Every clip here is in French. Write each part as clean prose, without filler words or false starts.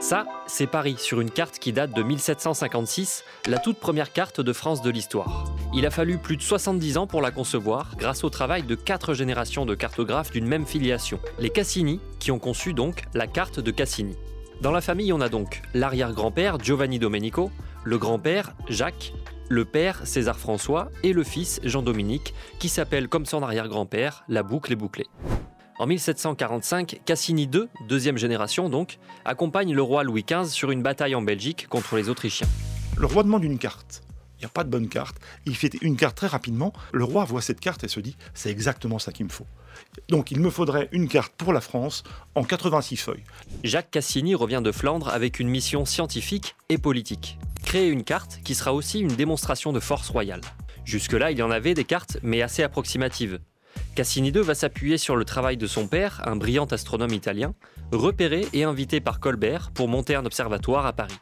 Ça, c'est Paris sur une carte qui date de 1756, la toute première carte de France de l'histoire. Il a fallu plus de 70 ans pour la concevoir, grâce au travail de 4 générations de cartographes d'une même filiation, les Cassini, qui ont conçu donc la carte de Cassini. Dans la famille, on a donc l'arrière-grand-père Giovanni Domenico, le grand-père Jacques, le père César François et le fils Jean-Dominique, qui s'appelle comme son arrière-grand-père, la boucle est bouclée. En 1745, Cassini II, deuxième génération donc, accompagne le roi Louis XV sur une bataille en Belgique contre les Autrichiens. Le roi demande une carte. Il n'y a pas de bonne carte. Il fait une carte très rapidement. Le roi voit cette carte et se dit « c'est exactement ça qu'il me faut ». Donc il me faudrait une carte pour la France en 86 feuilles. Jacques Cassini revient de Flandre avec une mission scientifique et politique. Créer une carte qui sera aussi une démonstration de force royale. Jusque-là, il y en avait des cartes, mais assez approximatives. Cassini II va s'appuyer sur le travail de son père, un brillant astronome italien, repéré et invité par Colbert pour monter un observatoire à Paris.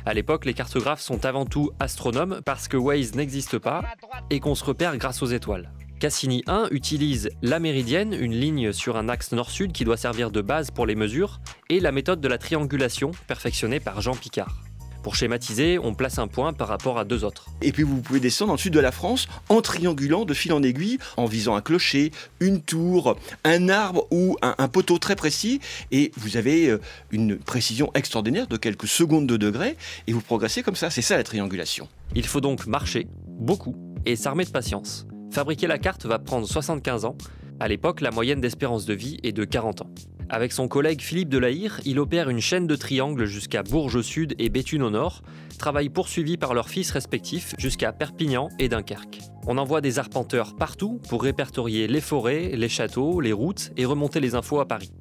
À l'époque, les cartographes sont avant tout astronomes parce que Waze n'existe pas et qu'on se repère grâce aux étoiles. Cassini I utilise la méridienne, une ligne sur un axe nord-sud qui doit servir de base pour les mesures, et la méthode de la triangulation, perfectionnée par Jean Picard. Pour schématiser, on place un point par rapport à 2 autres. Et puis vous pouvez descendre dans le sud de la France en triangulant de fil en aiguille, en visant un clocher, une tour, un arbre ou un poteau très précis. Et vous avez une précision extraordinaire de quelques secondes de degré. Et vous progressez comme ça. C'est ça la triangulation. Il faut donc marcher, beaucoup, et s'armer de patience. Fabriquer la carte va prendre 75 ans. À l'époque, la moyenne d'espérance de vie est de 40 ans. Avec son collègue Philippe de La Hire, il opère une chaîne de triangles jusqu'à Bourges au sud et Béthune au nord, travail poursuivi par leurs fils respectifs jusqu'à Perpignan et Dunkerque. On envoie des arpenteurs partout pour répertorier les forêts, les châteaux, les routes et remonter les infos à Paris.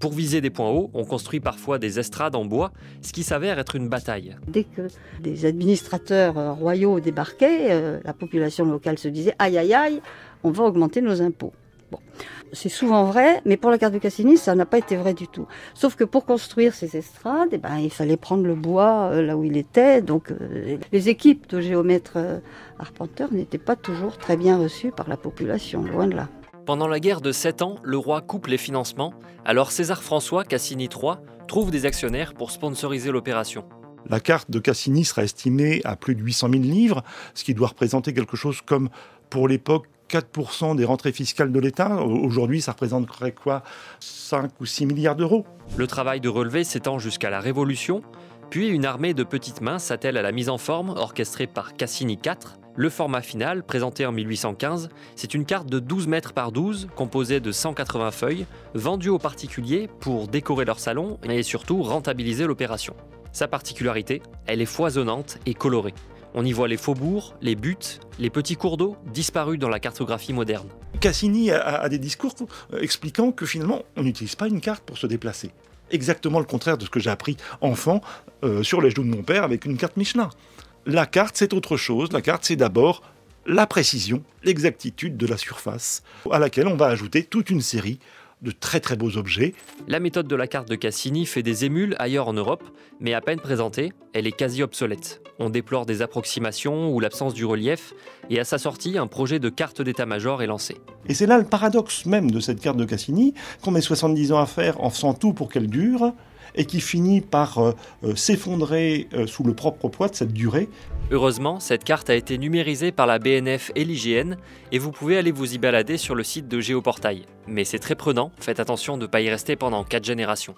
Pour viser des points hauts, on construit parfois des estrades en bois, ce qui s'avère être une bataille. Dès que des administrateurs royaux débarquaient, la population locale se disait « aïe aïe aïe, on va augmenter nos impôts ». Bon. C'est souvent vrai, mais pour la carte de Cassini, ça n'a pas été vrai du tout. Sauf que pour construire ces estrades, il fallait prendre le bois là où il était. Donc les équipes de géomètres arpenteurs n'étaient pas toujours très bien reçues par la population, loin de là. Pendant la guerre de 7 ans, le roi coupe les financements, alors César François Cassini III trouve des actionnaires pour sponsoriser l'opération. La carte de Cassini sera estimée à plus de 800 000 livres, ce qui doit représenter quelque chose comme, pour l'époque, 4% des rentrées fiscales de l'État. Aujourd'hui, ça représenterait quoi, 5 ou 6 milliards d'euros. Le travail de relevé s'étend jusqu'à la Révolution, puis une armée de petites mains s'attelle à la mise en forme, orchestrée par Cassini IV. Le format final, présenté en 1815, c'est une carte de 12 mètres par 12, composée de 180 feuilles, vendue aux particuliers pour décorer leur salon et surtout rentabiliser l'opération. Sa particularité, elle est foisonnante et colorée. On y voit les faubourgs, les buttes, les petits cours d'eau disparus dans la cartographie moderne. Cassini a des discours expliquant que finalement, on n'utilise pas une carte pour se déplacer. Exactement le contraire de ce que j'ai appris enfant sur les genoux de mon père avec une carte Michelin. La carte, c'est autre chose. La carte, c'est d'abord la précision, l'exactitude de la surface, à laquelle on va ajouter toute une série de très très beaux objets. La méthode de la carte de Cassini fait des émules ailleurs en Europe, mais à peine présentée, elle est quasi obsolète. On déplore des approximations ou l'absence du relief, et à sa sortie, un projet de carte d'état-major est lancé. Et c'est là le paradoxe même de cette carte de Cassini, qu'on met 70 ans à faire en faisant tout pour qu'elle dure, et qui finit par s'effondrer sous le propre poids de cette durée. Heureusement, cette carte a été numérisée par la BNF et l'IGN, et vous pouvez aller vous y balader sur le site de Géoportail. Mais c'est très prenant, faites attention de ne pas y rester pendant 4 générations.